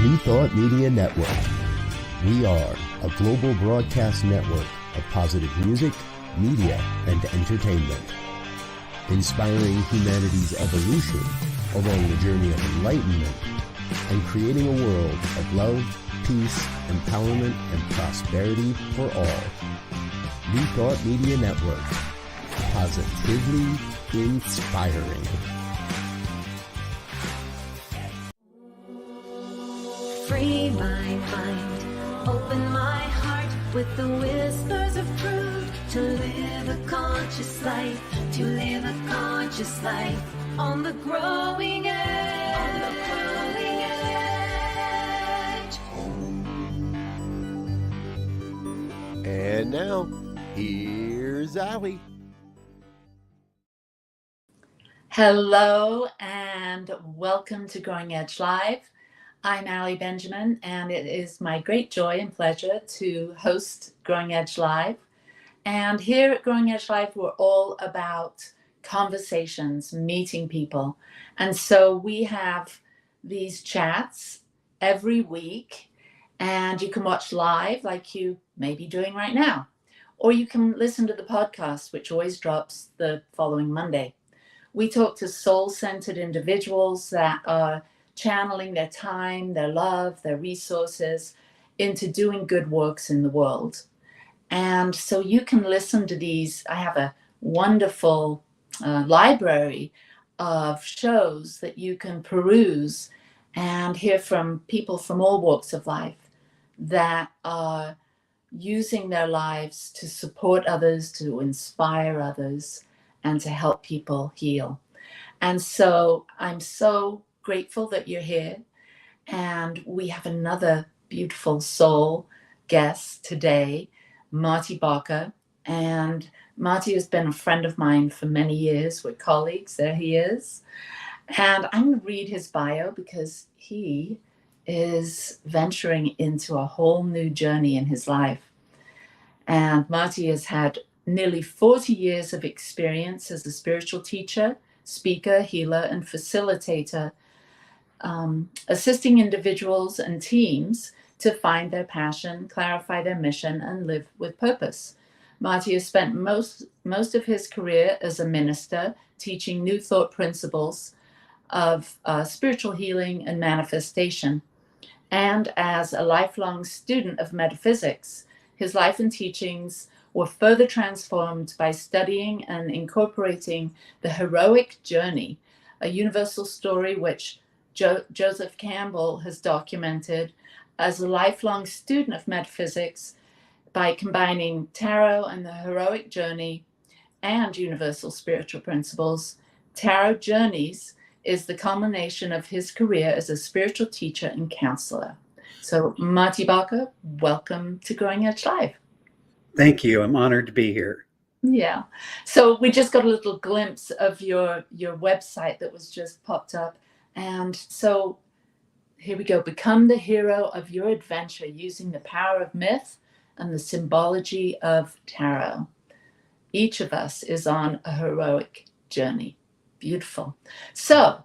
New Thought Media Network. We are a global broadcast network of positive music, media, and entertainment, inspiring humanity's evolution along the journey of enlightenment and creating a world of love, peace, empowerment, and prosperity for all. New Thought Media Network. Positively inspiring. Free my mind, open my heart with the whispers of truth. To live a conscious life, to live a conscious life on the growing edge. On the growing edge. And now, here's Allie. Hello and welcome to Growing Edge Live. I'm Allie Benjamin, and it is my great joy and pleasure to host Growing Edge Live. And here at Growing Edge Live, we're all about conversations, meeting people. And so we have these chats every week, and you can watch live like you may be doing right now. Or you can listen to the podcast, which always drops the following Monday. We talk to soul-centered individuals that are channeling their time, their love, their resources into doing good works in the world. And so you can listen to these. I have a wonderful library of shows that you can peruse and hear from people from all walks of life that are using their lives to support others, to inspire others, and to help people heal. And so I'm so grateful that you're here. And we have another beautiful soul guest today, Marty Bacher. And Marty has been a friend of mine for many years. We're colleagues. There he is. And I'm going to read his bio because he is venturing into a whole new journey in his life. And Marty has had nearly 40 years of experience as a spiritual teacher, speaker, healer, and facilitator, assisting individuals and teams to find their passion, clarify their mission, and live with purpose. Marty has spent most of his career as a minister, teaching new thought principles of spiritual healing and manifestation. And as a lifelong student of metaphysics, his life and teachings were further transformed by studying and incorporating the heroic journey, a universal story which Joseph Campbell has documented as a lifelong student of metaphysics by combining tarot and the heroic journey and universal spiritual principles. Tarot Journeys is the culmination of his career as a spiritual teacher and counselor. So Marty Bacher, welcome to Growing Edge Live. Thank you. I'm honored to be here. Yeah. So we just got a little glimpse of your website that was just popped up. And so here we go. Become the hero of your adventure using the power of myth and the symbology of tarot. Each of us is on a heroic journey. Beautiful. So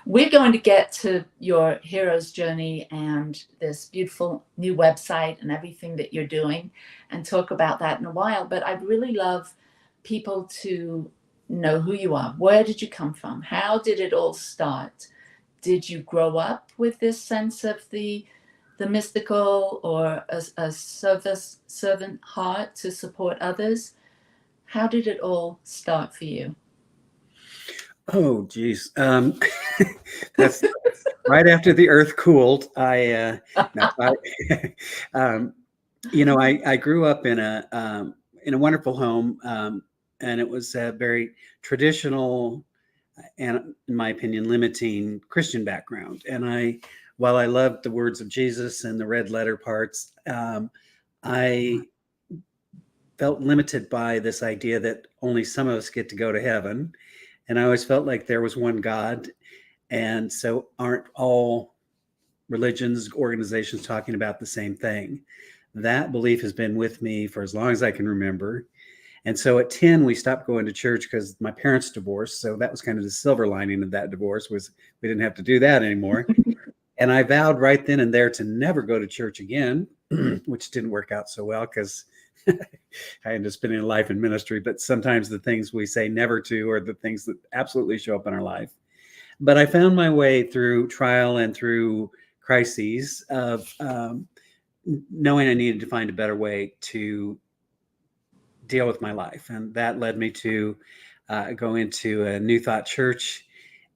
we're going to get to your hero's journey and this beautiful new website and everything that you're doing and talk about that in a while. But I'd really love people to know who you are. Where did you come from? How did it all start? Did you grow up with this sense of the mystical or a servant heart to support others? How did it all start for you? Oh, geez. That's right after the earth cooled. I grew up in a wonderful home, and it was a very traditional and, in my opinion, limiting Christian background. And while I loved the words of Jesus and the red letter parts, I felt limited by this idea that only some of us get to go to heaven. And I always felt like there was one God. And so aren't all religions, organizations talking about the same thing? That belief has been with me for as long as I can remember. And so at 10, we stopped going to church because my parents divorced. So that was kind of the silver lining of that divorce, was we didn't have to do that anymore. And I vowed right then and there to never go to church again, which didn't work out so well because I ended up spending a life in ministry. But sometimes the things we say never to are the things that absolutely show up in our life. But I found my way through trial and through crises of knowing I needed to find a better way to deal with my life. And that led me to go into a New Thought church.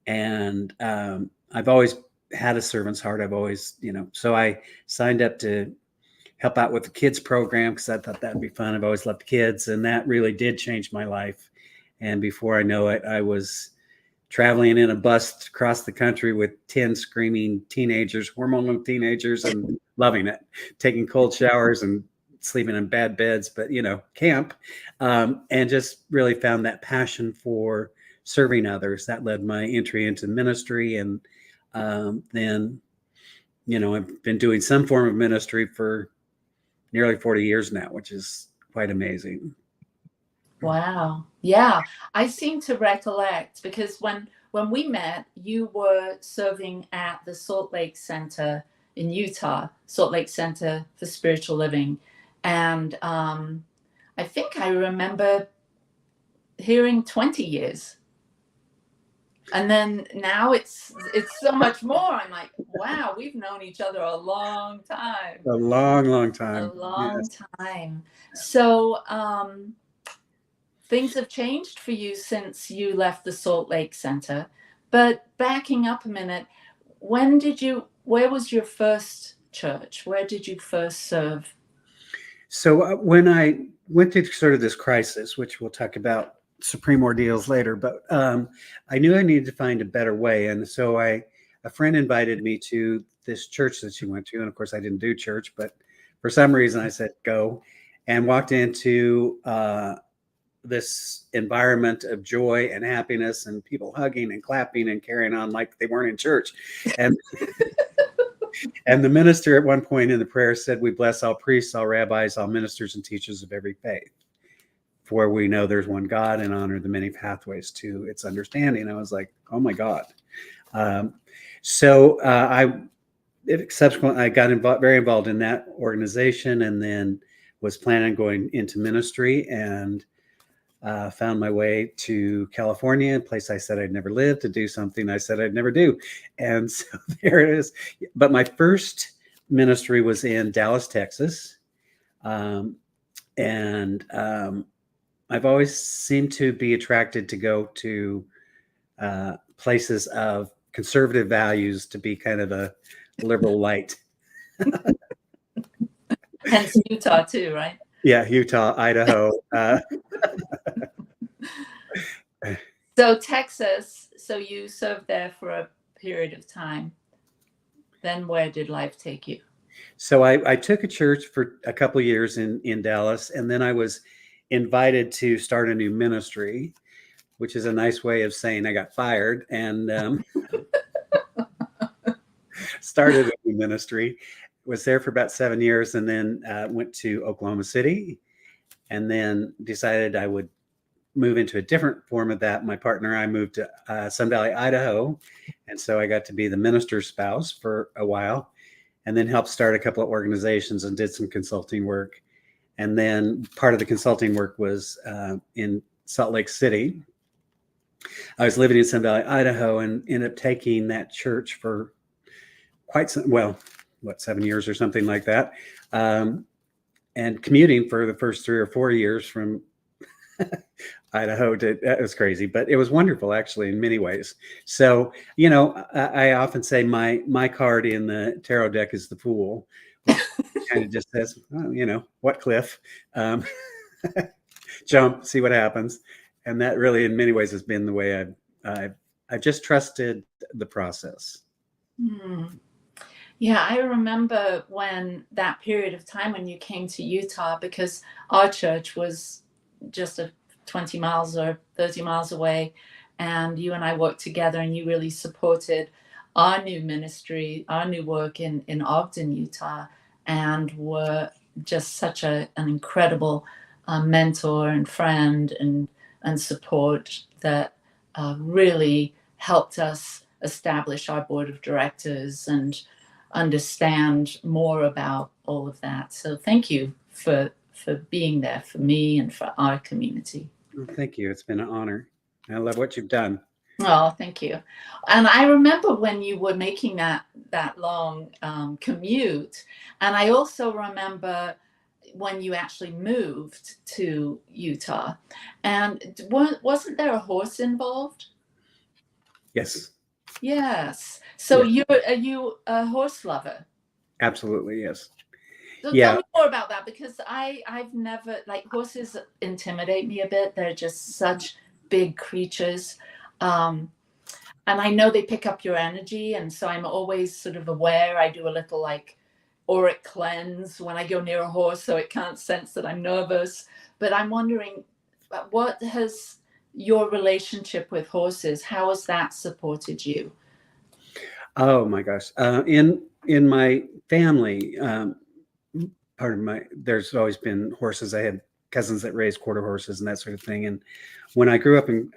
And I've always had a servant's heart. I've always, so I signed up to help out with the kids program because I thought that'd be fun. I've always loved kids, and that really did change my life. And before I know it, I was traveling in a bus across the country with 10 screaming teenagers, hormonal teenagers, and loving it, taking cold showers and sleeping in bad beds, but camp, and just really found that passion for serving others. That led my entry into ministry. And then, I've been doing some form of ministry for nearly 40 years now, which is quite amazing. Wow. Yeah. I seem to recollect because when we met, you were serving at the Salt Lake Center in Utah, Salt Lake Center for Spiritual Living. And I think I remember hearing 20 years. And then now it's so much more. I'm like, wow, we've known each other a long time. A long, long time. A long time. So things have changed for you since you left the Salt Lake Center. But backing up a minute, where was your first church? Where did you first serve? So when I went through sort of this crisis, which we'll talk about supreme ordeals later, but I knew I needed to find a better way. And so a friend invited me to this church that she went to. And of course I didn't do church, but for some reason I said, go, and walked into this environment of joy and happiness and people hugging and clapping and carrying on like they weren't in church. And and the minister at one point in the prayer said, "We bless all priests, all rabbis, all ministers and teachers of every faith. For we know there's one God and honor the many pathways to its understanding." I was like, oh my God. So I got very involved in that organization, and then was planning on going into ministry, and found my way to California, a place I said I'd never live, to do something I said I'd never do. And so there it is. But my first ministry was in Dallas, Texas. And I've always seemed to be attracted to go to places of conservative values, to be kind of a liberal light. Hence Utah too, right? Yeah, Utah, Idaho. So Texas, so you served there for a period of time. Then where did life take you? So I took a church for a couple of years in Dallas, and then I was invited to start a new ministry, which is a nice way of saying I got fired, and started a new ministry. Was there for about 7 years, and then went to Oklahoma City, and then decided I would move into a different form of that. My partner and I moved to Sun Valley, Idaho, and so I got to be the minister's spouse for a while, and then helped start a couple of organizations and did some consulting work. And then part of the consulting work was in Salt Lake City. I was living in Sun Valley, Idaho, and ended up taking that church for quite some, 7 years or something like that. And commuting for the first 3 or 4 years from Idaho that was crazy, but it was wonderful actually in many ways. So, I often say my card in the tarot deck is the Fool, which kind of just says, what cliff, jump, see what happens. And that really in many ways has been the way I've just trusted the process. Yeah, I remember when that period of time when you came to Utah, because our church was just 20 miles or 30 miles away, and you and I worked together, and you really supported our new ministry, our new work in Ogden, Utah, and were just such an incredible mentor and friend and support that really helped us establish our board of directors and understand more about all of that. So thank you for being there for me and for our community. Well, thank you. It's been an honor. I love what you've done. Oh, thank you. And I remember when you were making that long commute, and I also remember when you actually moved to Utah, and wasn't there a horse involved? Yes. Yes. So Yes. are you a horse lover? Absolutely. Yes. So Yeah. tell me more about that, because I've never, like, horses intimidate me a bit. They're just such big creatures. And I know they pick up your energy. And so I'm always sort of aware. I do a little like auric cleanse when I go near a horse so it can't sense that I'm nervous. But I'm wondering, what has your relationship with horses, how has that supported you? Oh my gosh. In my family, there's always been horses. I had cousins that raised quarter horses and that sort of thing. And when I grew up in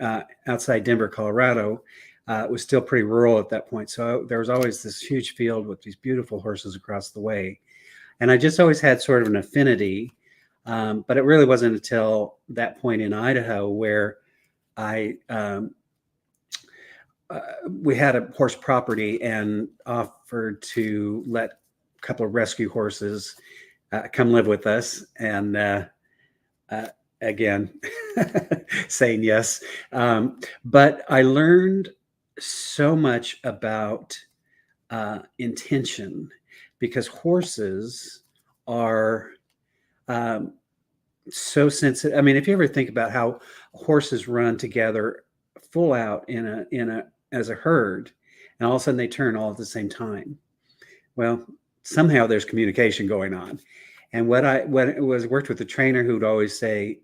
outside Denver, Colorado, it was still pretty rural at that point. So there was always this huge field with these beautiful horses across the way. And I just always had sort of an affinity. But it really wasn't until that point in Idaho where we had a horse property and offered to let a couple of rescue horses come live with us. And again, saying yes. But I learned so much about intention, because horses are so sensitive. I mean, if you ever think about how horses run together full out as a herd, and all of a sudden they turn all at the same time. Well, somehow there's communication going on. And when it was worked with a trainer who'd always say,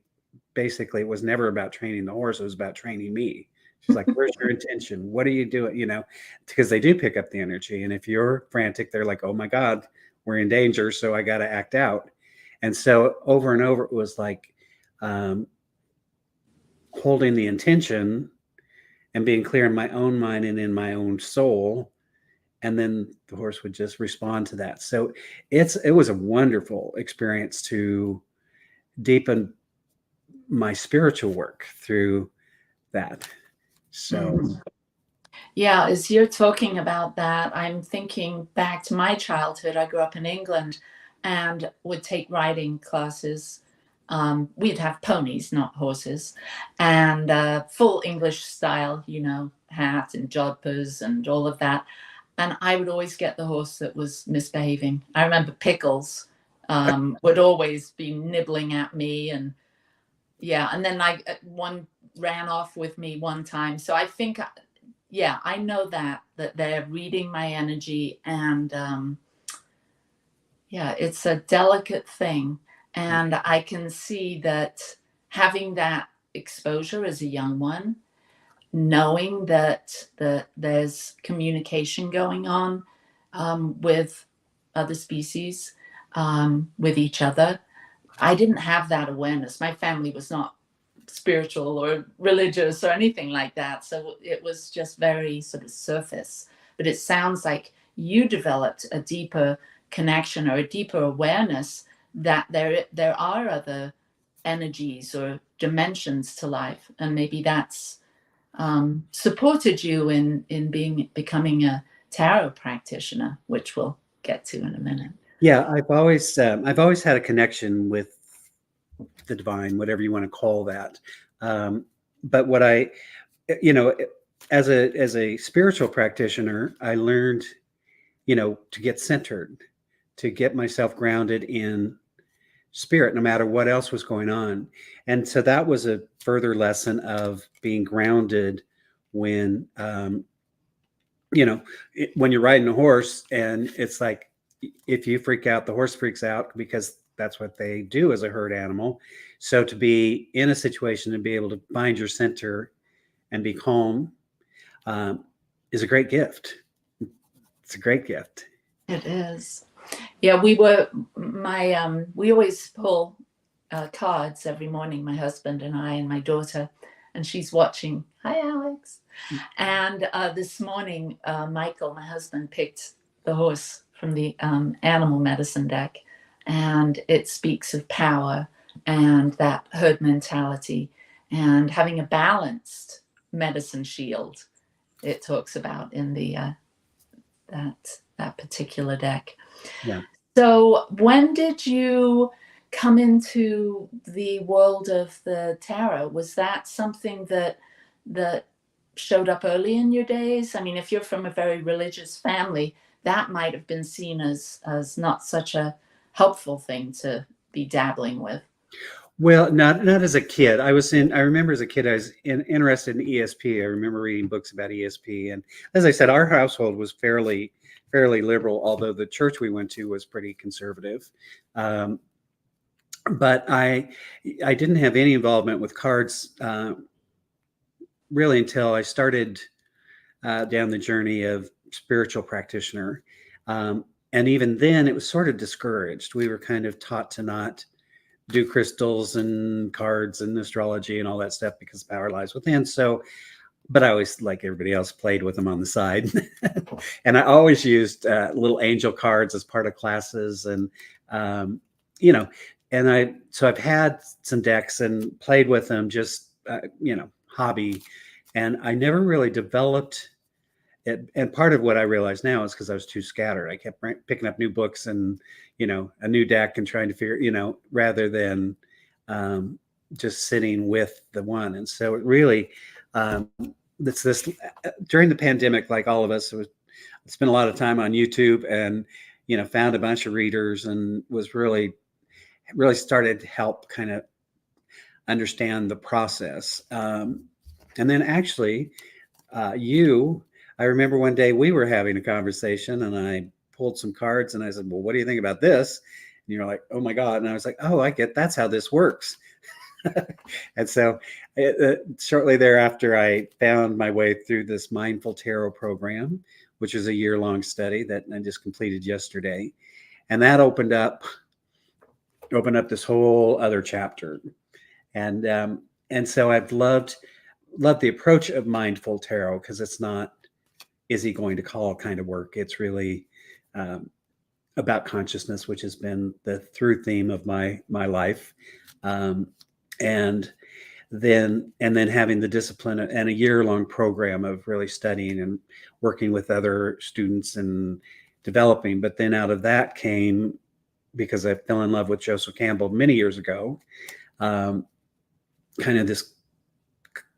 basically, it was never about training the horse, it was about training me. She's like, where's your intention? What are you doing? You know, because they do pick up the energy. And if you're frantic, they're like, oh my God, we're in danger. So I got to act out. And so over and over, it was like holding the intention and being clear in my own mind and in my own soul. And then the horse would just respond to that. So it was a wonderful experience to deepen my spiritual work through that. So yeah, as you're talking about that, I'm thinking back to my childhood. I grew up in England and would take riding classes. We'd have ponies, not horses, and full English style, you know, hat and jodhpurs and all of that. And I would always get the horse that was misbehaving. I remember Pickles would always be nibbling at me, and yeah, and then one ran off with me one time. So I think, yeah, I know that they're reading my energy, and yeah, it's a delicate thing. And I can see that having that exposure as a young one, knowing that there's communication going on with other species, with each other. I didn't have that awareness. My family was not spiritual or religious or anything like that. So it was just very sort of surface. But it sounds like you developed a deeper connection or a deeper awareness that there are other energies or dimensions to life. And maybe that's supported you in becoming a tarot practitioner, which we'll get to in a minute. Yeah, I've always had a connection with the divine, whatever you want to call that. But what as a spiritual practitioner, I learned, to get centered, to get myself grounded in spirit, no matter what else was going on. And so that was a further lesson of being grounded when, when you're riding a horse, and it's like, if you freak out, the horse freaks out, because that's what they do as a herd animal. So to be in a situation and be able to find your center and be calm is a great gift. It's a great gift. It is. Yeah, we always pull cards every morning, my husband and I and my daughter, and she's watching. Hi, Alex. And this morning, Michael, my husband, picked the horse from the animal medicine deck, and it speaks of power and that herd mentality and having a balanced medicine shield. It talks about in the that particular deck. Yeah. So when did you come into the world of the tarot? Was that something that showed up early in your days? I mean, if you're from a very religious family, that might have been seen as not such a helpful thing to be dabbling with. Well, not as a kid. I remember as a kid, I was interested in ESP. I remember reading books about ESP. And as I said, our household was fairly liberal, although the church we went to was pretty conservative. But I didn't have any involvement with cards really until I started down the journey of spiritual practitioner. And even then, it was sort of discouraged. We were kind of taught to not do crystals and cards and astrology and all that stuff because power lies within. So, but I always, like everybody else, played with them on the side. And I always used little angel cards as part of classes. And, so I've had some decks and played with them, just, hobby. And I never really developed it. And part of what I realize now is because I was too scattered. I kept picking up new books and, a new deck and trying to figure, rather than just sitting with the one. And so it really, it's this during the pandemic, like all of us, spent a lot of time on YouTube and, found a bunch of readers and was really started to help kind of understand the process. And then actually I remember one day we were having a conversation and I pulled some cards and I said, well, what do you think about this? And you're like, oh my God. And I was like, oh, that's how this works. And so shortly thereafter, I found my way through this Mindful Tarot program, which is a year-long study that I just completed yesterday. And that opened up this whole other chapter. And so I've loved the approach of Mindful Tarot because it's not, is he going to call kind of work. It's really about consciousness, which has been the through theme of my life. And then having the discipline and a year-long program of really studying and working with other students and developing. But then out of that came, because I fell in love with Joseph Campbell many years ago, kind of this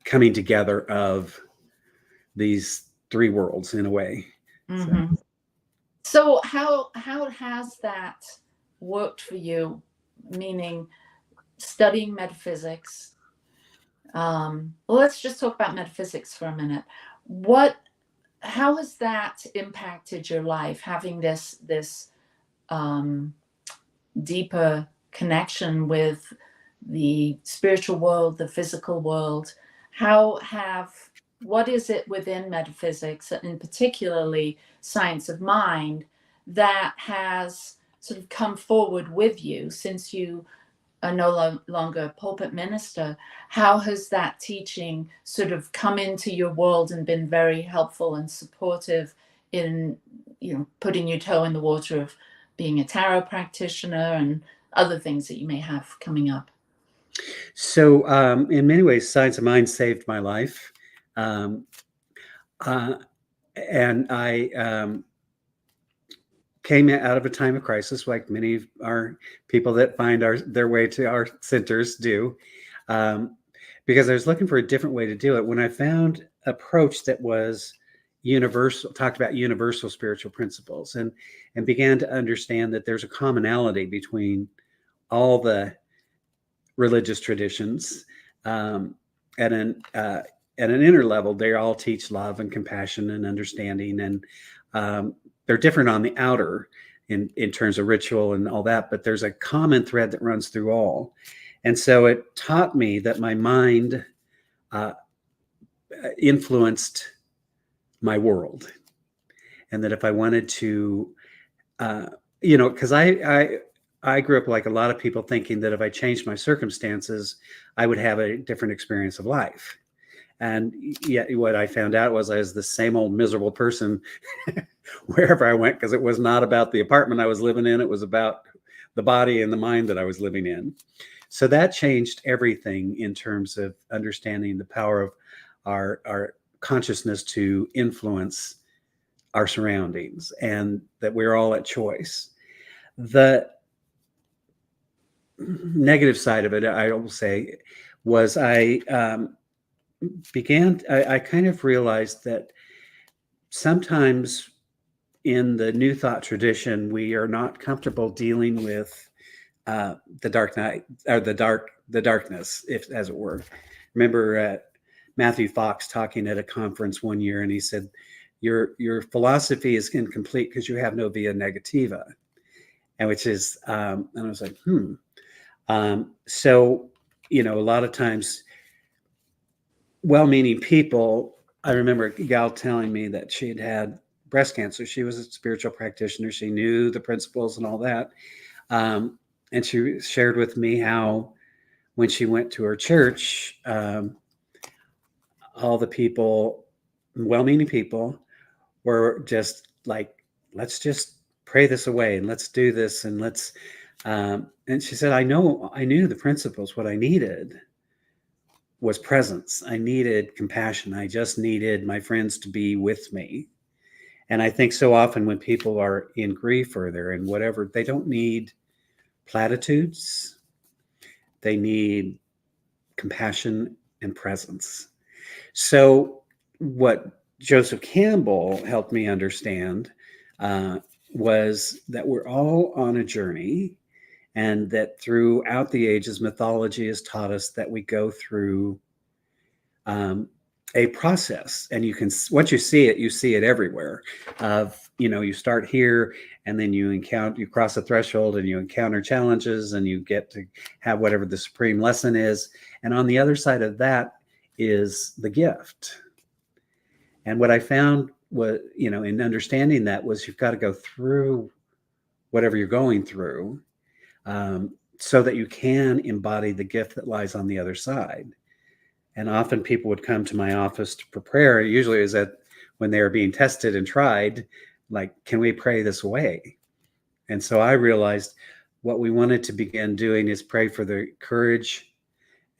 coming together of these three worlds in a way. Mm-hmm. So how has that worked for you? Meaning studying metaphysics. Well, let's just talk about metaphysics for a minute. How has that impacted your life? Having this deeper connection with the spiritual world, the physical world. What is it within metaphysics, and particularly science of mind, that has sort of come forward with you since you are no longer a pulpit minister? How has that teaching sort of come into your world and been very helpful and supportive in, putting your toe in the water of being a tarot practitioner and other things that you may have coming up? So in many ways, science of mind saved my life. And I came out of a time of crisis, like many of our people that find their way to our centers do, because I was looking for a different way to do it. When I found an approach that was universal, talked about universal spiritual principles, and began to understand that there's a commonality between all the religious traditions, at an inner level, they all teach love and compassion and understanding, and they're different on the outer in terms of ritual and all that, but there's a common thread that runs through all. And so it taught me that my mind influenced my world, and that if I wanted to, because I grew up like a lot of people, thinking that if I changed my circumstances, I would have a different experience of life. And yet what I found out was I was the same old miserable person wherever I went, because it was not about the apartment I was living in. It was about the body and the mind that I was living in. So that changed everything in terms of understanding the power of our consciousness to influence our surroundings, and that we're all at choice. The negative side of it, I will say, was I kind of realized that sometimes in the New Thought tradition, we are not comfortable dealing with the dark night, or the darkness, if as it were. Remember Matthew Fox talking at a conference one year, and he said, "Your philosophy is incomplete because you have no via negativa," and which is, and I was like, so a lot of times, well-meaning people. I remember a gal telling me that she had breast cancer. She was a spiritual practitioner. She knew the principles and all that. And she shared with me how when she went to her church, all the people, well-meaning people, were just like, let's just pray this away and let's do this and let's, and she said, I knew the principles. What I needed was presence. I needed compassion. I just needed my friends to be with me. And I think so often when people are in grief or they're in whatever, they don't need platitudes. They need compassion and presence. So what Joseph Campbell helped me understand was that we're all on a journey, and that throughout the ages, mythology has taught us that we go through a process, and once you see it everywhere. You start here, and then you cross a threshold, and you encounter challenges, and you get to have whatever the supreme lesson is. And on the other side of that is the gift. And what I found was, in understanding that, was you've got to go through whatever you're going through, so that you can embody the gift that lies on the other side. And often people would come to my office for prayer. Usually is that when they were being tested and tried, like, can we pray this away? And so I realized what we wanted to begin doing is pray for the courage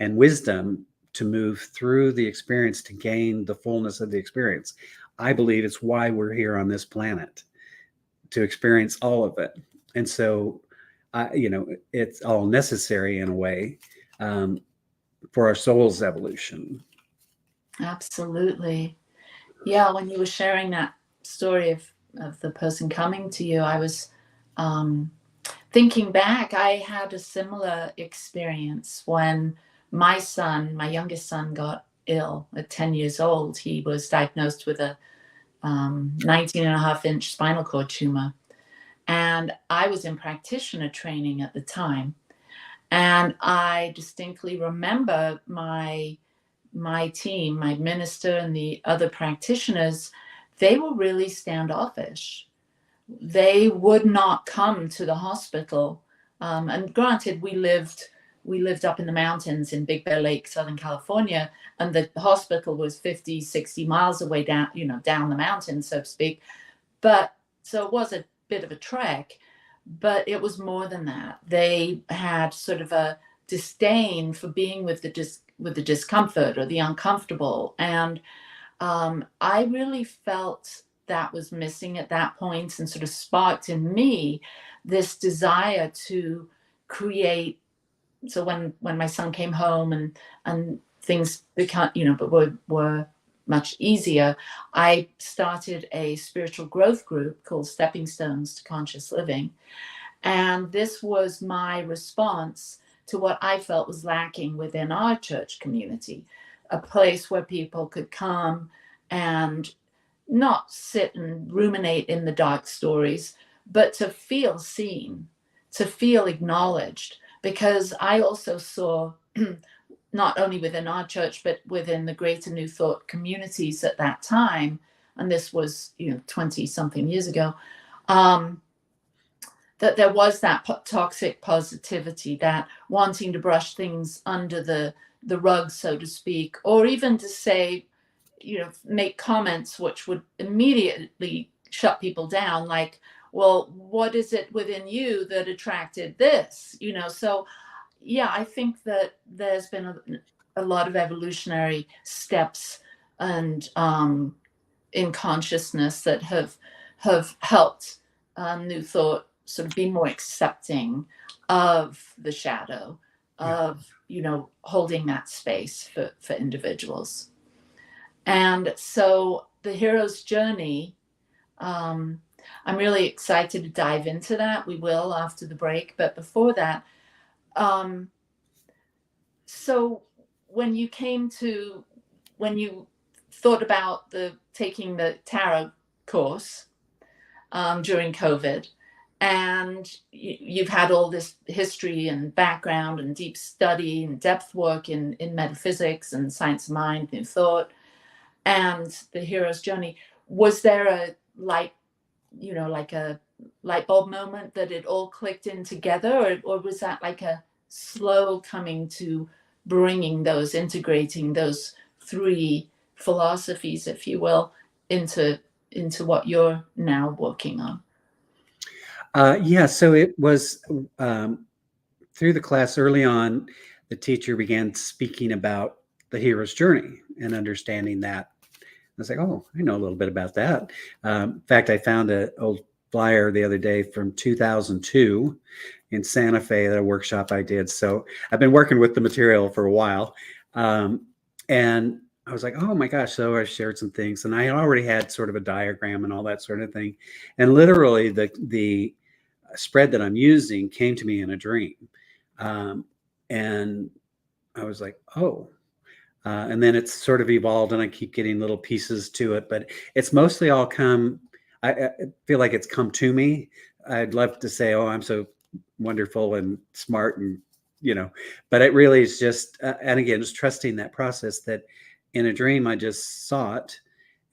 and wisdom to move through the experience, to gain the fullness of the experience. I believe it's why we're here on this planet, to experience all of it. And so, it's all necessary in a way, for our soul's evolution. Absolutely. Yeah, when you were sharing that story of the person coming to you, I was thinking back. I had a similar experience when my youngest son, got ill at 10 years old. He was diagnosed with a 19.5-inch spinal cord tumor. And I was in practitioner training at the time. And I distinctly remember my team, my minister and the other practitioners, they were really standoffish. They would not come to the hospital. And granted, we lived up in the mountains in Big Bear Lake, Southern California, and the hospital was 50, 60 miles away down the mountain, so to speak. But so it was a bit of a trek. But it was more than that. They had sort of a disdain for being with the discomfort or the uncomfortable. And I really felt that was missing at that point, and sort of sparked in me this desire to create. So when my son came home and things became, but were much easier, I started a spiritual growth group called Stepping Stones to Conscious Living. And this was my response to what I felt was lacking within our church community, a place where people could come and not sit and ruminate in the dark stories, but to feel seen, to feel acknowledged. Because I also saw, not only within our church, but within the greater New Thought communities at that time, and this was 20-something years ago, that there was that toxic positivity, that wanting to brush things under the the rug, so to speak, or even to say, make comments which would immediately shut people down, like, well, what is it within you that attracted this? So yeah, I think that there's been a lot of evolutionary steps and in consciousness that have helped New Thought sort of be more accepting of the shadow, of holding that space for individuals. And so the hero's journey, I'm really excited to dive into that. We will after the break, but before that, so when you thought about taking the tarot course during COVID, and you've had all this history and background and deep study and depth work in metaphysics and science of mind, New Thought, and the hero's journey, was there a like a light bulb moment that it all clicked in together, or was that like a slow coming to integrating those three philosophies, if you will, into what you're now working on? So it was through the class early on, the teacher began speaking about the hero's journey and understanding that. I was like, oh, I know a little bit about that. In fact, I found an old flyer the other day from 2002 in Santa Fe, a workshop I did. So I've been working with the material for a while. And I was like, oh my gosh. So I shared some things, and I already had sort of a diagram and all that sort of thing. And literally the spread that I'm using came to me in a dream. And I was like, oh. And then it's sort of evolved, and I keep getting little pieces to it, but it's mostly all I feel like it's come to me. I'd love to say, oh, I'm so wonderful and smart, and, but it really is just, and again, just trusting that process that in a dream, I just saw it,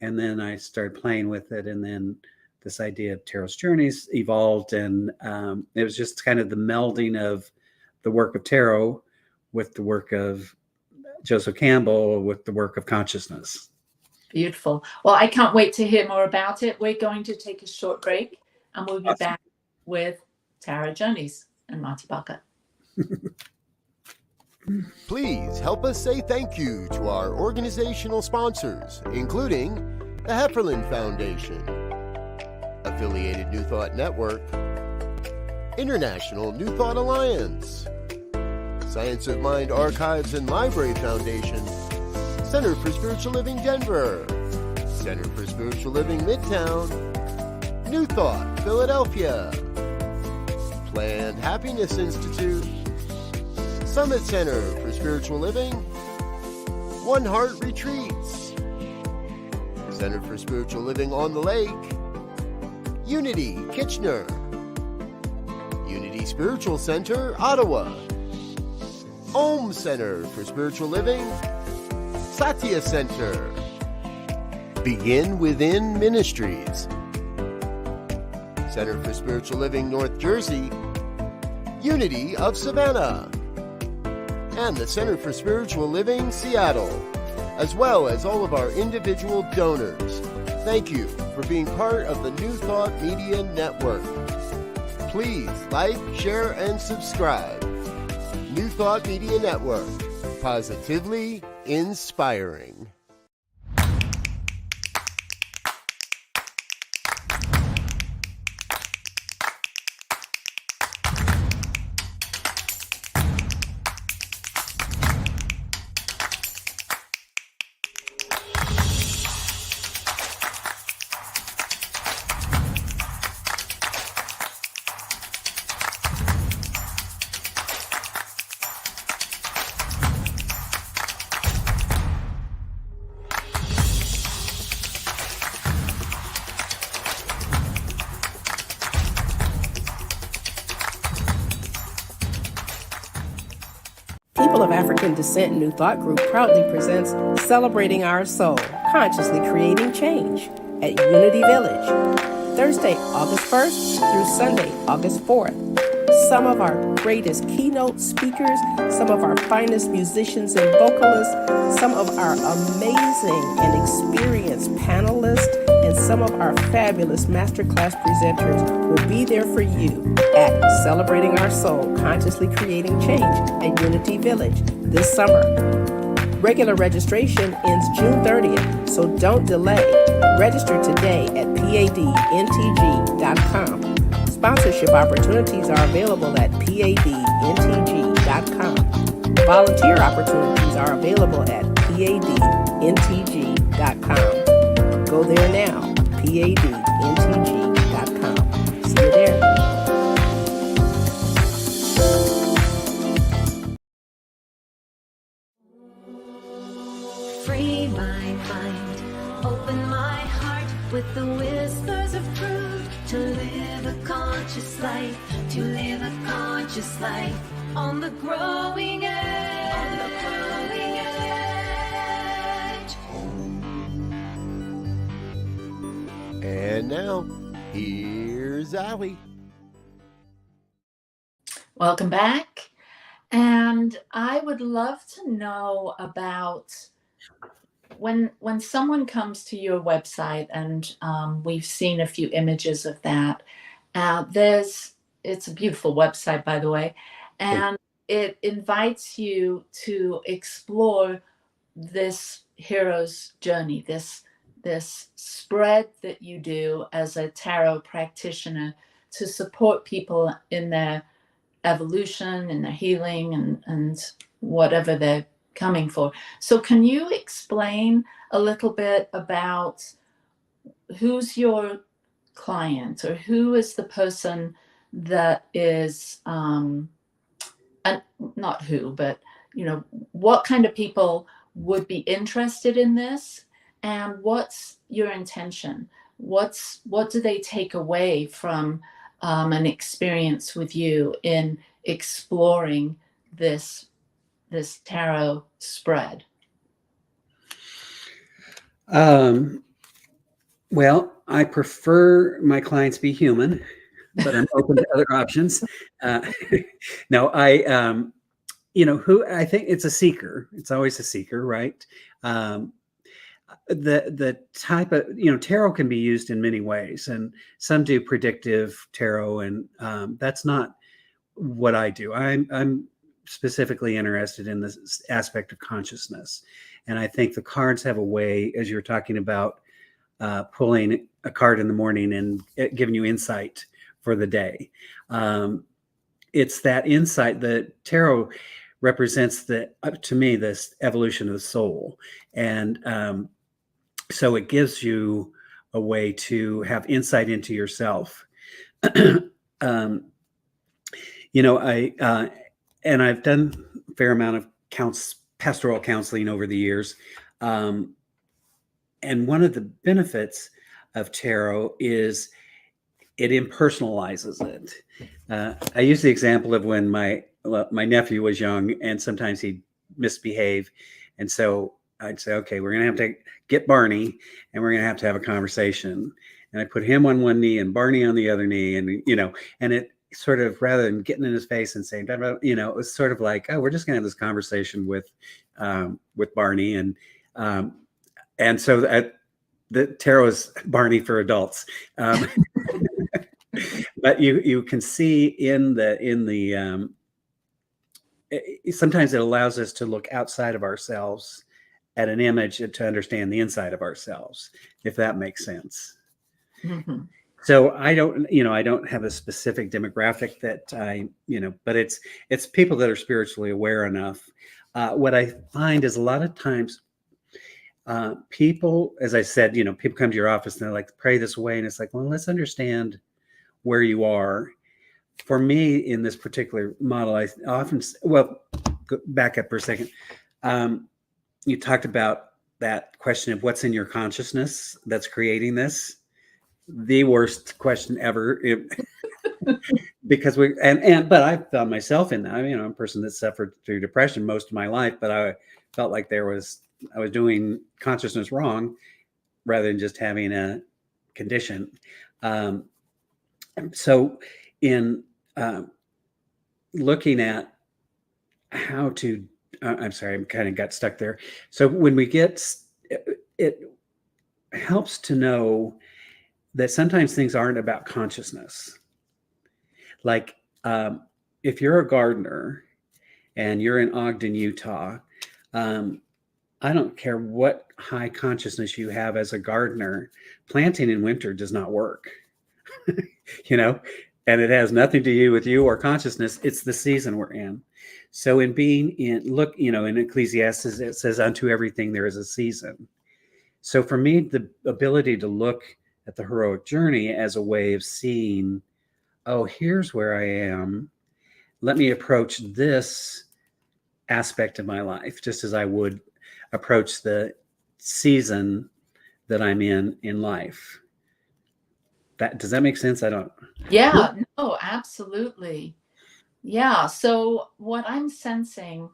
and then I started playing with it. And then this idea of tarot's journeys evolved, and it was just kind of the melding of the work of tarot with the work of Joseph Campbell, with the work of consciousness. Beautiful. Well, I can't wait to hear more about it. We're going to take a short break, and we'll be back with Tarot Journeys and Marty Bacher. Please help us say thank you to our organizational sponsors, including the Hefferland Foundation, Affiliated New Thought Network, International New Thought Alliance, Science of Mind Archives and Library Foundation, Center for Spiritual Living Denver, Center for Spiritual Living Midtown, New Thought Philadelphia, Planned Happiness Institute, Summit Center for Spiritual Living, One Heart Retreats, Center for Spiritual Living on the Lake, Unity Kitchener, Unity Spiritual Center Ottawa, Om Center for Spiritual Living, Satya Center, Begin Within Ministries, Center for Spiritual Living North Jersey, Unity of Savannah, and the Center for Spiritual Living Seattle, as well as all of our individual donors. Thank you for being part of the New Thought Media Network. Please like, share, and subscribe. New Thought Media Network, positively inspiring. People of African Descent New Thought Group proudly presents Celebrating Our Soul, Consciously Creating Change at Unity Village, Thursday, August 1st through Sunday, August 4th. some of our greatest keynote speakers, some of our finest musicians and vocalists, some of our amazing and experienced panelists, and some of our fabulous masterclass presenters will be there for you at Celebrating Our Soul, Consciously Creating Change at Unity Village this summer. Regular registration ends June 30th, so don't delay. Register today at padntg.com. Sponsorship opportunities are available at padntg.com. Volunteer opportunities are available at padntg.com. Go there now, padntg.com. See you there. Free my mind, open my heart with the whispers of truth. To live a conscious life, to live a conscious life on the growing edge. On the growing edge. And now, here's Allie. Welcome back. And I would love to know about when someone comes to your website, and we've seen a few images of that. It's a beautiful website, by the way, and it invites you to explore this hero's journey, this spread that you do as a tarot practitioner to support people in their evolution, in their healing, and whatever they're coming for. So can you explain a little bit about who's your client, or who is the person that is and not who, but what kind of people would be interested in this, and what's your intention? What do they take away from an experience with you in exploring this tarot spread? Well, I prefer my clients be human, but I'm open to other options. No, I think it's a seeker. It's always a seeker, right? The type of, tarot can be used in many ways, and some do predictive tarot, and that's not what I do. I'm specifically interested in this aspect of consciousness. And I think the cards have a way, as you're talking about, pulling a card in the morning and it giving you insight for the day. It's that insight that tarot represents, to me, this evolution of the soul. And so it gives you a way to have insight into yourself. And I've done a fair amount of pastoral counseling over the years. And one of the benefits of tarot is it impersonalizes it. I use the example of when my nephew was young, and sometimes he'd misbehave. And so I'd say, okay, we're going to have to get Barney, and we're going to have a conversation. And I put him on one knee and Barney on the other knee. And, and it sort of, rather than getting in his face and saying, it was sort of like, oh, we're just going to have this conversation with Barney. And so the tarot is Barney for adults. But you can see in the sometimes it allows us to look outside of ourselves at an image to understand the inside of ourselves, if that makes sense. Mm-hmm. So I don't have a specific demographic that but it's people that are spiritually aware enough. What I find is a lot of times people, as I said, people come to your office and they're like, pray this way. And it's like, well, let's understand where you are. For me, in this particular model, I often, back up for a second. You talked about that question of what's in your consciousness that's creating this. The worst question ever, because but I found myself in that. I'm a person that suffered through depression most of my life, but I felt like I was doing consciousness wrong rather than just having a condition. So in looking at how to, I'm sorry, I kind of got stuck there. So when we get, it helps to know that sometimes things aren't about consciousness. Like if you're a gardener and you're in Ogden, Utah, I don't care what high consciousness you have as a gardener, planting in winter does not work, you know, and it has nothing to do with you or consciousness. It's the season we're in. So in being in, look, you know, in Ecclesiastes, it says unto everything there is a season. So for me, the ability to look at the heroic journey as a way of seeing, oh, here's where I am. Let me approach this aspect of my life just as I would approach the season that I'm in life. Does that make sense? I don't. Yeah, no, absolutely. Yeah. So what I'm sensing,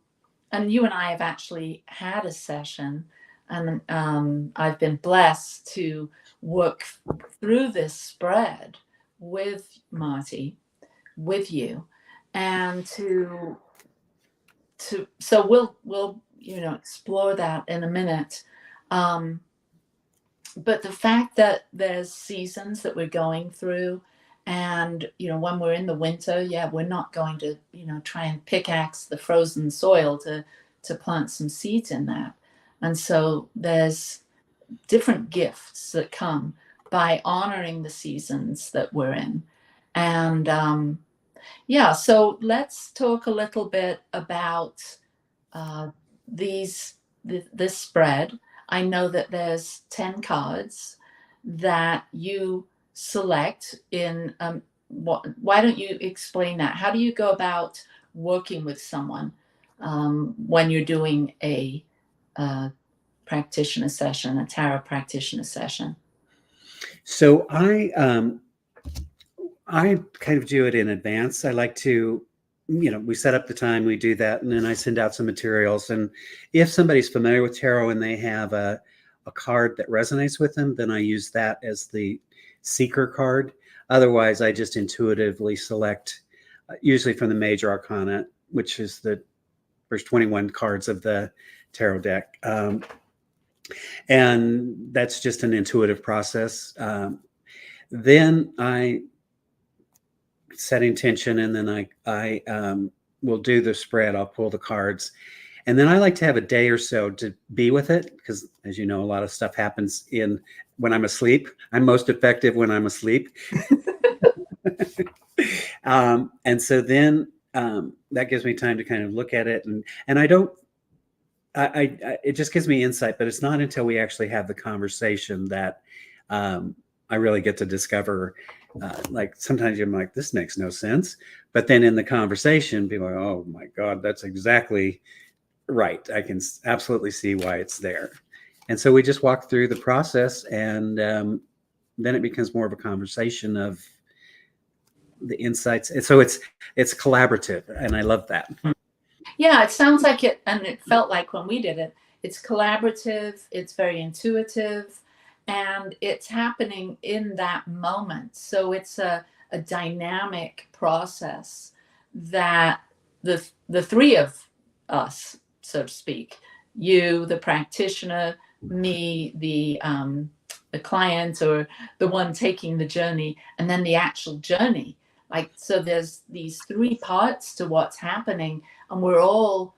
and you and I have actually had a session, and I've been blessed to work through this spread with Marty, with you, and so we'll explore that in a minute. But the fact that there's seasons that we're going through, and when we're in the winter, we're not going to try and pickaxe the frozen soil to plant some seeds in that. And so there's different gifts that come by honoring the seasons that we're in. And so let's talk a little bit about this spread. I know that there's 10 cards that you select in. Why don't you explain that? How do you go about working with someone when you're doing a practitioner session, a tarot practitioner session? So I kind of do it in advance. I like to, we set up the time, we do that, and then I send out some materials. And if somebody's familiar with tarot and they have a card that resonates with them, then I use that as the seeker card. Otherwise, I just intuitively select, usually from the major arcana, which is the first 21 cards of the tarot deck. And that's just an intuitive process. Then I set intention, and then I will do the spread. I'll pull the cards, and then I like to have a day or so to be with it, because, as you know, a lot of stuff happens when I'm asleep. I'm most effective when I'm asleep. And so then that gives me time to kind of look at it, and I don't. It just gives me insight, but it's not until we actually have the conversation that I really get to discover. Like sometimes I'm like, this makes no sense, but then in the conversation, people are, oh my God, that's exactly right. I can absolutely see why it's there. And so we just walk through the process, and then it becomes more of a conversation of the insights. And so it's collaborative, and I love that. Yeah, it sounds like it, and it felt like when we did it, it's collaborative, it's very intuitive, and it's happening in that moment. So it's a dynamic process that the three of us, so to speak, you, the practitioner, me, the client, or the one taking the journey, and then the actual journey. Like, so there's these three parts to what's happening, and we're all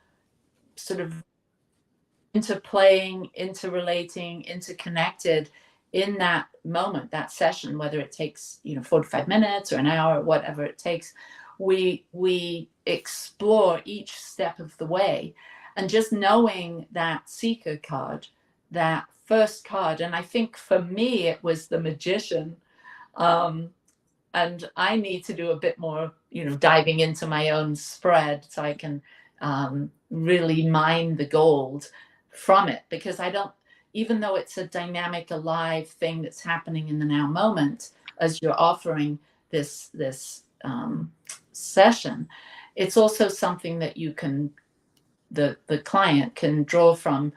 sort of interplaying, interrelating, interconnected in that moment, that session, whether it takes 45 minutes or an hour, whatever it takes. We explore each step of the way, and just knowing that seeker card, that first card, and I think for me it was the Magician, and I need to do a bit more diving into my own spread so I can really mine the gold from it, because I don't, even though it's a dynamic, alive thing that's happening in the now moment as you're offering this session, it's also something that you can, the client can draw from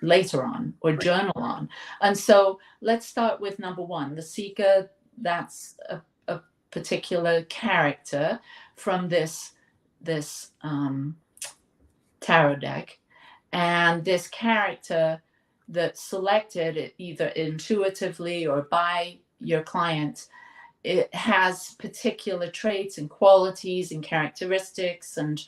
later on or journal on. And so let's start with number one, the seeker. That's a particular character from this this tarot deck, and this character that's selected either intuitively or by your client, it has particular traits and qualities and characteristics and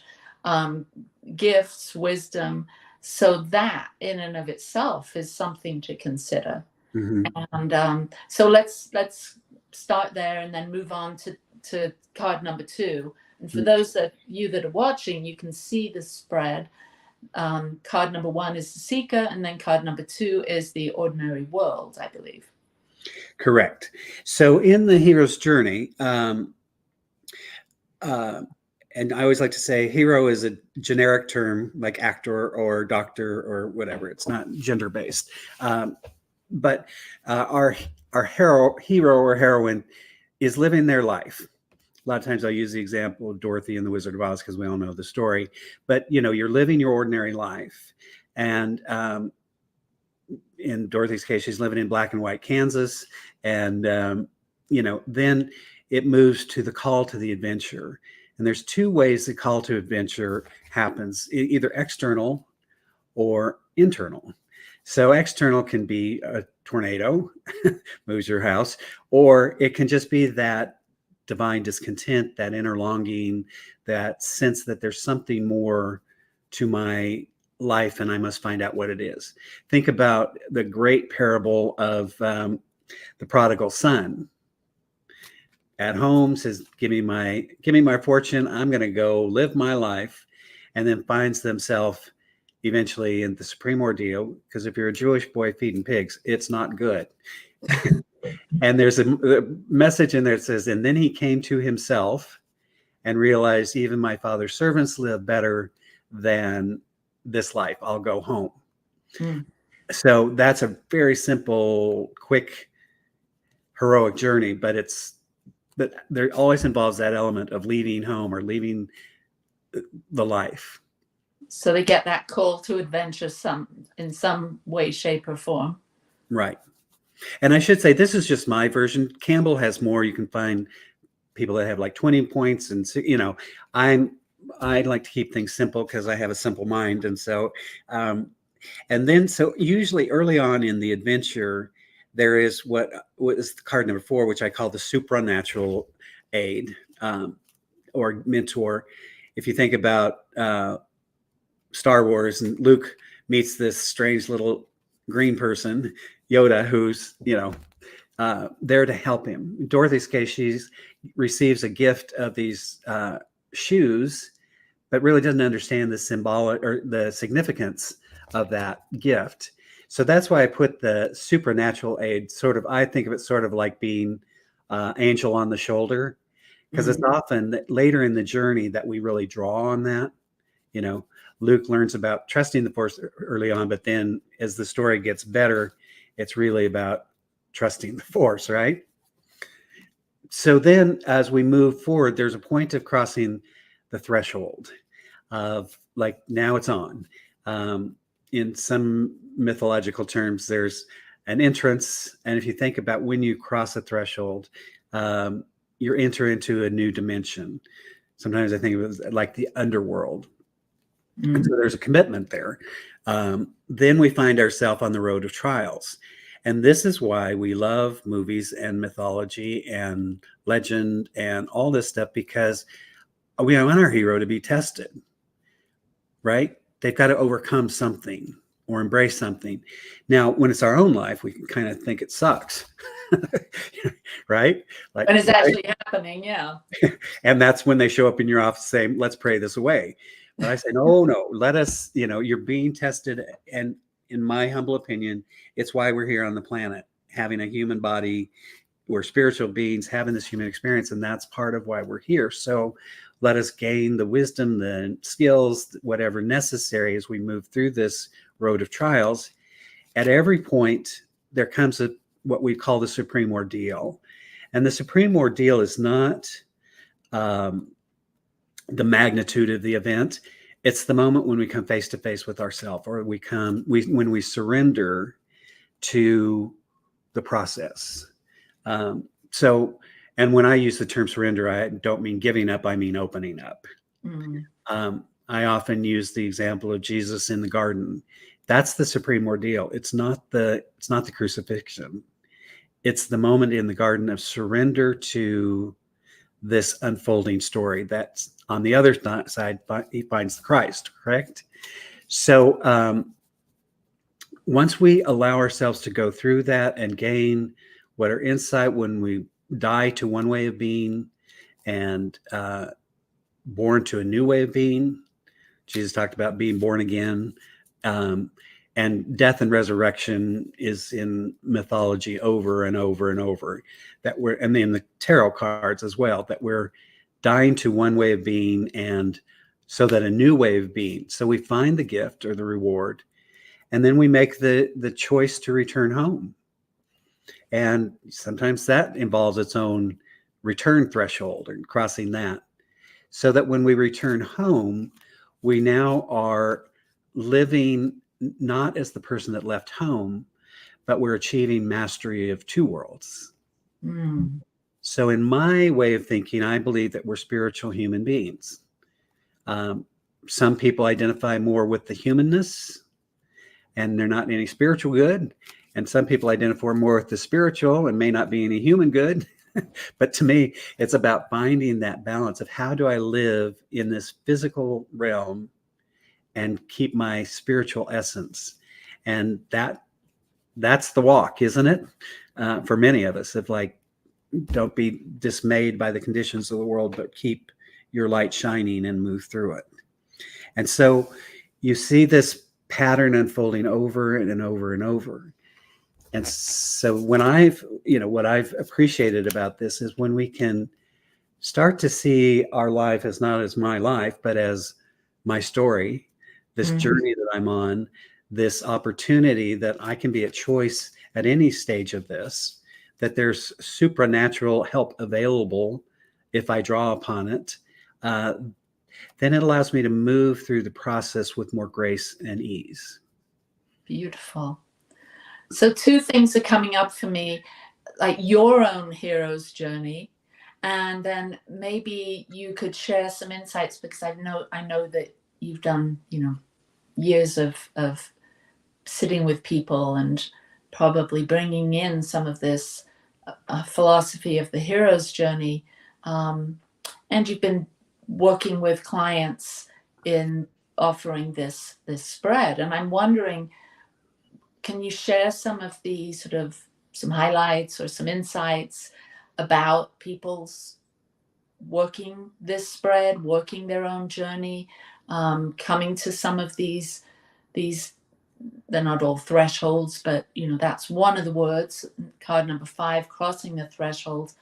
gifts, wisdom. So that in and of itself is something to consider. And so let's start there and then move on to card number 2. And for those of you that are watching, you can see the spread. Card number 1 is the Seeker, and then card number 2 is the Ordinary World, I believe. Correct. So in the hero's journey, and I always like to say hero is a generic term like actor or doctor or whatever. It's not gender based. But our hero or heroine is living their life. A lot of times I'll use the example of Dorothy and the Wizard of Oz because we all know the story. But, you're living your ordinary life. And in Dorothy's case, she's living in black and white Kansas. And, then it moves to the call to the adventure. And there's 2 ways the call to adventure happens, either external or internal. So external can be a tornado, moves your house, or it can just be that divine discontent, that inner longing, that sense that there's something more to my life and I must find out what it is. Think about the great parable of the prodigal son. At home says, give me my fortune. I'm going to go live my life, and then finds themselves eventually in the supreme ordeal, because if you're a Jewish boy feeding pigs, it's not good. And there's a message in there that says, and then he came to himself and realized even my father's servants live better than this life. I'll go home. So that's a very simple, quick, heroic journey, but there always involves that element of leaving home or leaving the life. So they get that call to adventure in some way, shape, or form. Right. And I should say, this is just my version. Campbell has more. You can find people that have like 20 points. And, I like to keep things simple because I have a simple mind. And so, so usually early on in the adventure, there is what is card number 4, which I call the supranatural aid or mentor. If you think about Star Wars, and Luke meets this strange little green person, Yoda, who's there to help him. In Dorothy's case, she receives a gift of these shoes, but really doesn't understand the symbolic or the significance of that gift. So that's why I put the supernatural aid I think of it sort of like being angel on the shoulder, because it's often later in the journey that we really draw on that. Luke learns about trusting the Force early on, but then as the story gets better, it's really about trusting the Force, right? So then as we move forward, there's a point of crossing the threshold of like, now it's on. In some mythological terms, there's an entrance. And if you think about when you cross a threshold, you enter into a new dimension. Sometimes I think of it like the underworld. And so there's a commitment there. Then we find ourselves on the road of trials. And this is why we love movies and mythology and legend and all this stuff, because we want our hero to be tested, right? They've got to overcome something or embrace something. Now, when it's our own life, we can kind of think it sucks, right? Like, when it's actually happening, yeah. And that's when they show up in your office saying, let's pray this away. But I say, no, let us, you're being tested. And in my humble opinion, it's why we're here on the planet, having a human body. We're spiritual beings having this human experience. And that's part of why we're here. So let us gain the wisdom, the skills, whatever necessary as we move through this road of trials. At every point, there comes what we call the supreme ordeal. And the supreme ordeal is not the magnitude of the event. It's the moment when we come face to face with ourselves, or when we surrender to the process. And when I use the term surrender, I don't mean giving up, I mean opening up. Mm. I often use the example of Jesus in the garden. That's the supreme ordeal. It's not the crucifixion. It's the moment in the garden of surrender to this unfolding story. That's on the other side, he finds the Christ, correct? So once we allow ourselves to go through that and gain what our insight when we die to one way of being and born to a new way of being, Jesus talked about being born again. And death and resurrection is in mythology over and over and over. And in the tarot cards as well, that we're dying to one way of being, and so that a new way of being. So we find the gift or the reward, and then we make the choice to return home. And sometimes that involves its own return threshold and crossing that. So that when we return home, we now are living not as the person that left home, but we're achieving mastery of two worlds. Mm. So in my way of thinking, I believe that we're spiritual human beings. Some people identify more with the humanness and they're not any spiritual good. And some people identify more with the spiritual and may not be any human good. But to me, it's about finding that balance of how do I live in this physical realm and keep my spiritual essence. And that's the walk, isn't it? For many of us, of like, don't be dismayed by the conditions of the world, but keep your light shining and move through it. And so you see this pattern unfolding over and over and over. And so when what I've appreciated about this is when we can start to see our life as not as my life, but as my story, this journey that I'm on, this opportunity that I can be a choice at any stage of this, that there's supernatural help available if I draw upon it, then it allows me to move through the process with more grace and ease. Beautiful. So two things are coming up for me, like your own hero's journey, and then maybe you could share some insights, because I know that you've done, years of sitting with people and probably bringing in some of this philosophy of the hero's journey, and you've been working with clients in offering this spread, and I'm wondering, can you share some of the some highlights or some insights about people's working this spread, working their own journey, coming to some of these, they're not all thresholds, but that's one of the words, card number 5, crossing the threshold,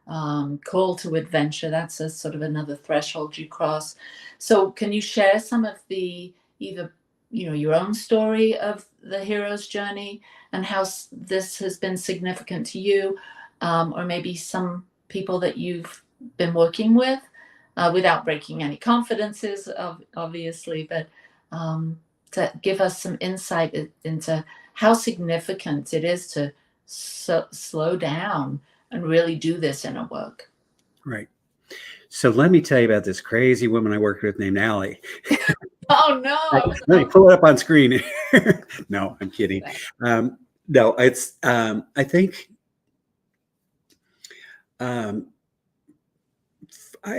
call to adventure, that's a sort of another threshold you cross. So can you share some of the, either your own story of the hero's journey and how this has been significant to you, or maybe some people that you've been working with, without breaking any confidences, obviously, but to give us some insight into how significant it is to slow down and really do this inner work. Right. So let me tell you about this crazy woman I worked with named Allie. Oh no! Let me pull it up on screen. No, I'm kidding. No, it's. I think. I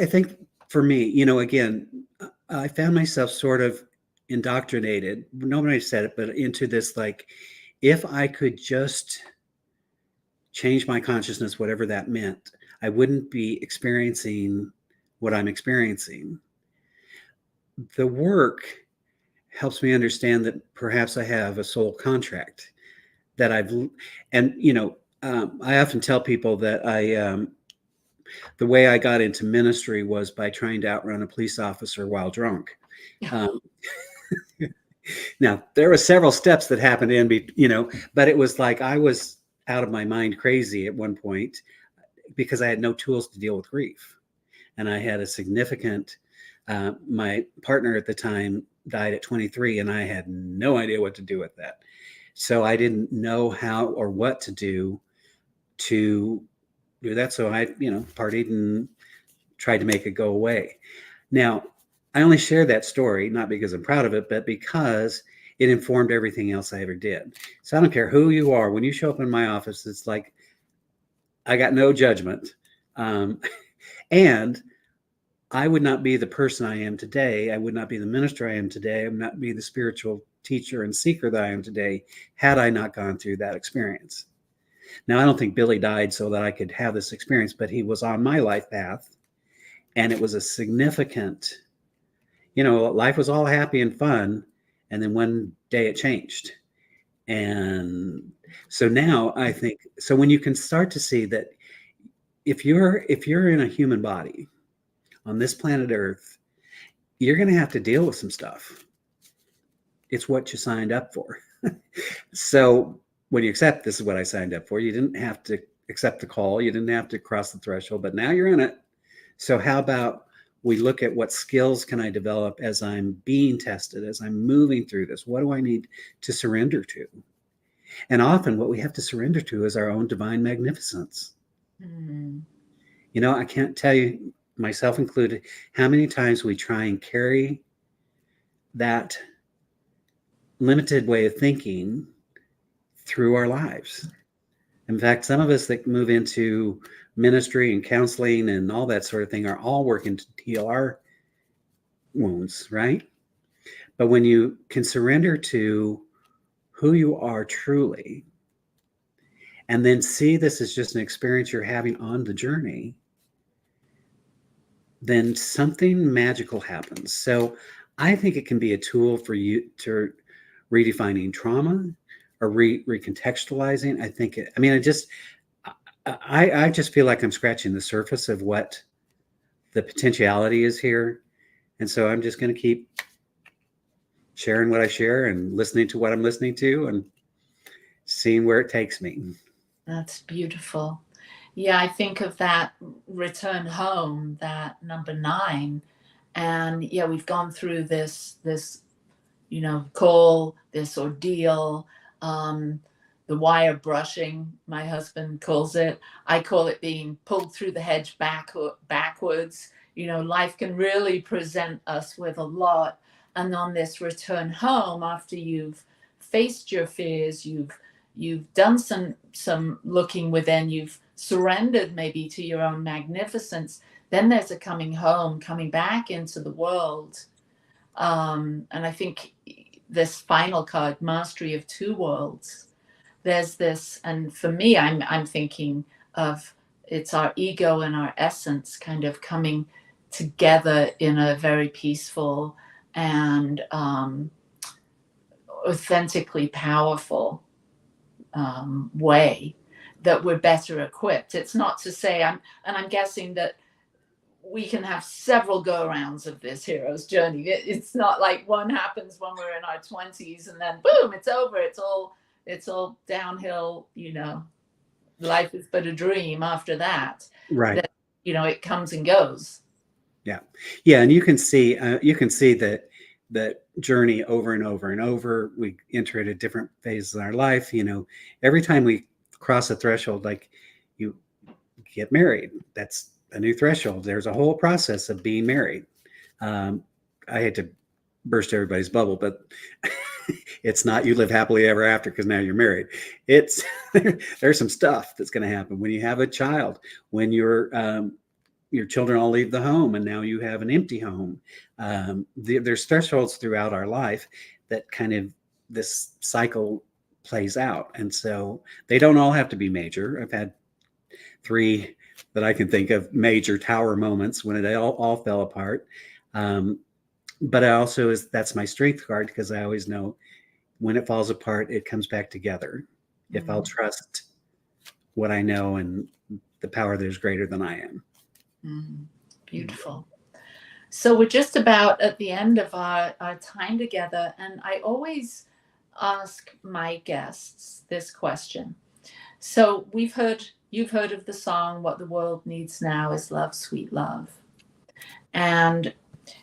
think for me, again, I found myself sort of indoctrinated. Nobody said it, but into this, like, if I could just change my consciousness, whatever that meant, I wouldn't be experiencing what I'm experiencing. The work helps me understand that perhaps I have a soul contract that I often tell people that the way I got into ministry was by trying to outrun a police officer while drunk. Now there were several steps that happened but it was like I was out of my mind crazy at one point because I had no tools to deal with grief. And I had a significant, my partner at the time died at 23 and I had no idea what to do with that. So I didn't know how or what to do that. So I, partied and tried to make it go away. Now, I only share that story, not because I'm proud of it, but because it informed everything else I ever did. So I don't care who you are. When you show up in my office, it's like, I got no judgment. Um, and I would not be the person I am today. I would not be the minister I am today. I would not be the spiritual teacher and seeker that I am today had I not gone through that experience. Now, I don't think Billy died so that I could have this experience, but he was on my life path. And it was a significant, life was all happy and fun. And then one day it changed. And so now I think, so when you can start to see that if you're in a human body on this planet Earth, you're going to have to deal with some stuff. It's what you signed up for. So when you accept, this is what I signed up for, you didn't have to accept the call. You didn't have to cross the threshold, but now you're in it. So how about we look at what skills can I develop as I'm being tested, as I'm moving through this? What do I need to surrender to? And often what we have to surrender to is our own divine magnificence. Mm. I can't tell you, myself included, how many times we try and carry that limited way of thinking through our lives. In fact, some of us that move into ministry and counseling and all that sort of thing are all working to heal our wounds, right? But when you can surrender to who you are truly, and then see this as just an experience you're having on the journey, then something magical happens. So I think it can be a tool for you to redefining trauma or recontextualizing. I just feel like I'm scratching the surface of what the potentiality is here. And so I'm just going to keep sharing what I share and listening to what I'm listening to and seeing where it takes me. That's beautiful. Yeah, I think of that return home, that number 9. And yeah, we've gone through this call, this ordeal, the wire brushing, my husband calls it. I call it being pulled through the hedge backwards. Life can really present us with a lot. And on this return home, after you've faced your fears, you've done some looking within, you've surrendered maybe to your own magnificence, then there's a coming home, coming back into the world. And I think this final card, Mastery of Two Worlds, there's this, and for me, I'm thinking of it's our ego and our essence kind of coming together in a very peaceful and authentically powerful way that we're better equipped. It's not to say I'm guessing that we can have several go-arounds of this hero's journey. It's not like one happens when we're in our 20s and then boom, it's over. It's all downhill. Life is but a dream after that. Right. That, it comes and goes. Yeah. And you can see that journey over and over and over. We enter it at different phases in our life. Every time we cross a threshold, like you get married, that's a new threshold. There's a whole process of being married. I hate to burst everybody's bubble, but it's not you live happily ever after because now you're married. It's there's some stuff that's going to happen when you have a child, when your children all leave the home and now you have an empty home. There's thresholds throughout our life that kind of this cycle plays out. And so they don't all have to be major. I've had 3 that I can think of major tower moments when it all fell apart. But I also that's my strength card, because I always know when it falls apart, it comes back together. Mm-hmm. If I'll trust what I know and the power that is greater than I am. Mm-hmm. Beautiful. So we're just about at the end of our time together. And I always ask my guests this question. So you've heard of the song, What the World Needs Now is Love, Sweet Love. And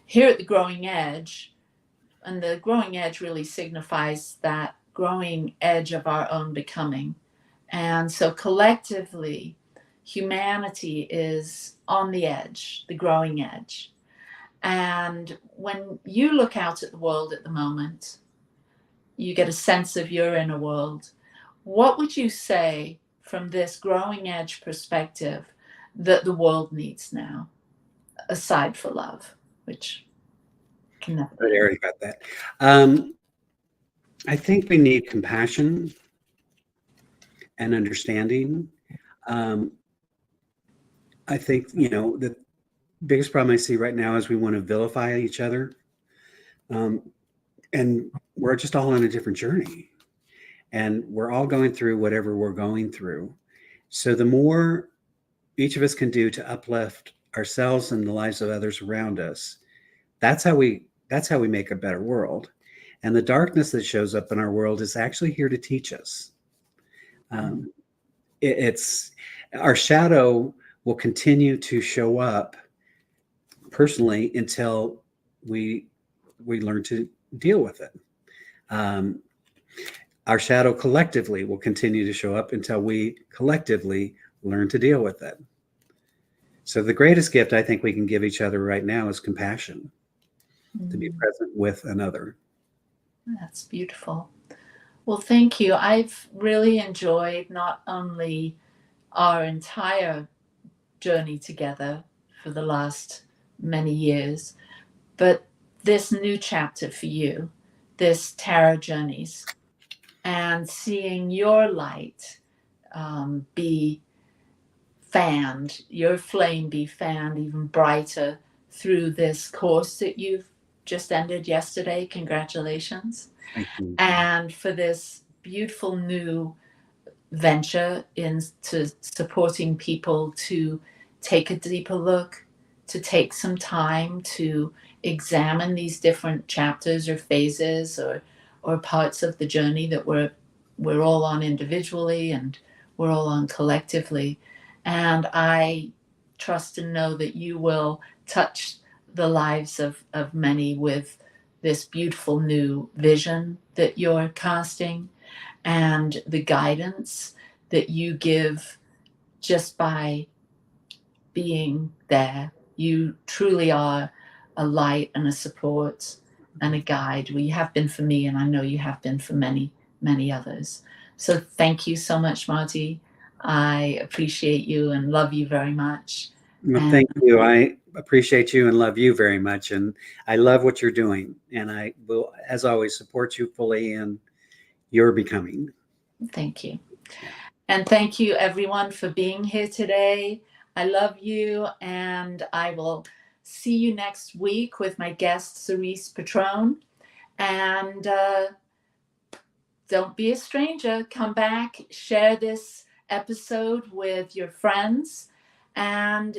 here at the Growing Edge, and the growing edge really signifies that growing edge of our own becoming. And so collectively, humanity is on the edge, the growing edge. And when you look out at the world at the moment, you get a sense of your inner world. What would you say from this growing edge perspective that the world needs now, aside for love, which can never I already got that. I think we need compassion and understanding. I think, the biggest problem I see right now is we want to vilify each other. And we're just all on a different journey. And we're all going through whatever we're going through. So the more each of us can do to uplift ourselves and the lives of others around us, that's how we make a better world. And the darkness that shows up in our world is actually here to teach us. It's our shadow will continue to show up personally until we learn to deal with it. Our shadow collectively will continue to show up until we collectively learn to deal with it. So the greatest gift I think we can give each other right now is compassion, to be present with another. That's beautiful. Well, thank you. I've really enjoyed not only our entire journey together for the last many years, but this new chapter for you, this Tarot Journeys, and seeing your light be fanned, your flame be fanned even brighter through this course that you've just ended yesterday. Congratulations. Thank you. And for this beautiful new venture into supporting people to take a deeper look, to take some time to examine these different chapters or phases or parts of the journey that we're all on individually and we're all on collectively. And I trust and know that you will touch the lives of many with this beautiful new vision that you're casting and the guidance that you give just by being there. You truly are a light and a support and a guide. Well, you have been for me, and I know you have been for many, many others. So thank you so much, Marty. I appreciate you and love you very much. Well, thank you. I appreciate you and love you very much. And I love what you're doing. And I will, as always, support you fully in your becoming. Thank you. And thank you, everyone, for being here today. I love you. And I will see you next week with my guest, Cerise Patron. And don't be a stranger. Come back, share this episode with your friends, and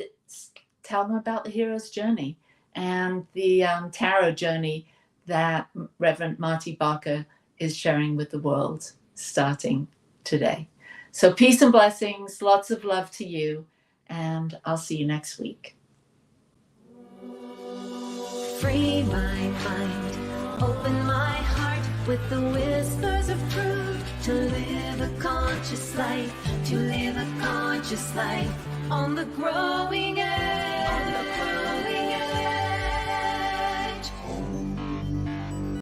tell them about the hero's journey and the tarot journey that Reverend Marty Bacher is sharing with the world starting today. So peace and blessings, lots of love to you, and I'll see you next week. Free my mind, open my heart with the whispers of truth, to live a conscious life, to live a conscious life on the growing edge.